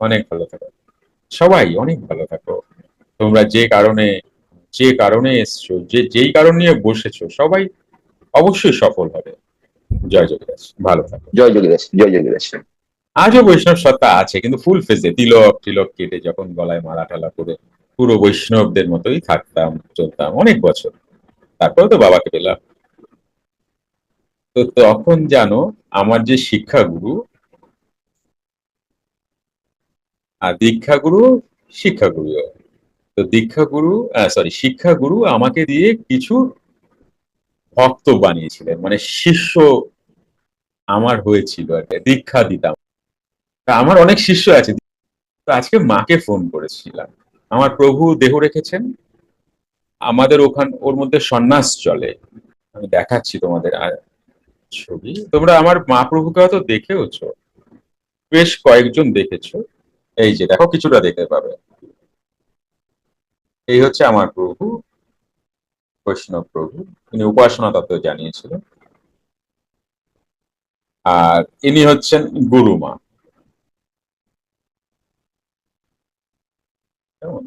অনেক ভালো থাকো। সবাই অনেক ভালো থাকো। তোমরা যে কারণে এসছো, যেই কারণ নিয়ে বসেছো, সবাই অবশ্যই সফল হবে। জয় জগন্নাথ, ভালো থাকো। জয় যোগীদাস, জয় যোগীদাস। আজও বৈষ্ণব সত্তা আছে, কিন্তু ফুল ফেজে তিলক টিলক কেটে যখন গলায় মালা টালা করে পুরো বৈষ্ণবদের মতোই থাকতাম, চলতাম অনেক বছর। তারপরে তো বাবাকে পেলাম। তো তখন জানো, আমার যে শিক্ষাগুরু আর দীক্ষাগুরু, শিক্ষাগুরু, তো দীক্ষাগুরু, সরি, শিক্ষাগুরু আমাকে দিয়ে কিছু ভক্ত বানিয়েছিলেন, মানে শিষ্য আমার হয়েছিল আর কি, দীক্ষা দিতাম। তা আমার অনেক শিষ্য আছে। তো আজকে মাকে ফোন করেছিলাম, আমার প্রভু দেহ রেখেছেন, আমাদের ওর মধ্যে সন্ন্যাস চলে। আমি দেখাচ্ছি তোমাদের আর ছবি, তোমরা আমার মা প্রভুকে হয়তো দেখেওছো, বেশ কয়েকজন দেখেছো। এই যে দেখো, কিছুটা দেখতে পাবে। এই হচ্ছে আমার প্রভু, বৈষ্ণব প্রভু। তিনি উপাসনা তত্ত্ব জানিয়েছিলেন। আর ইনি হচ্ছেন গুরুমা। কেমন?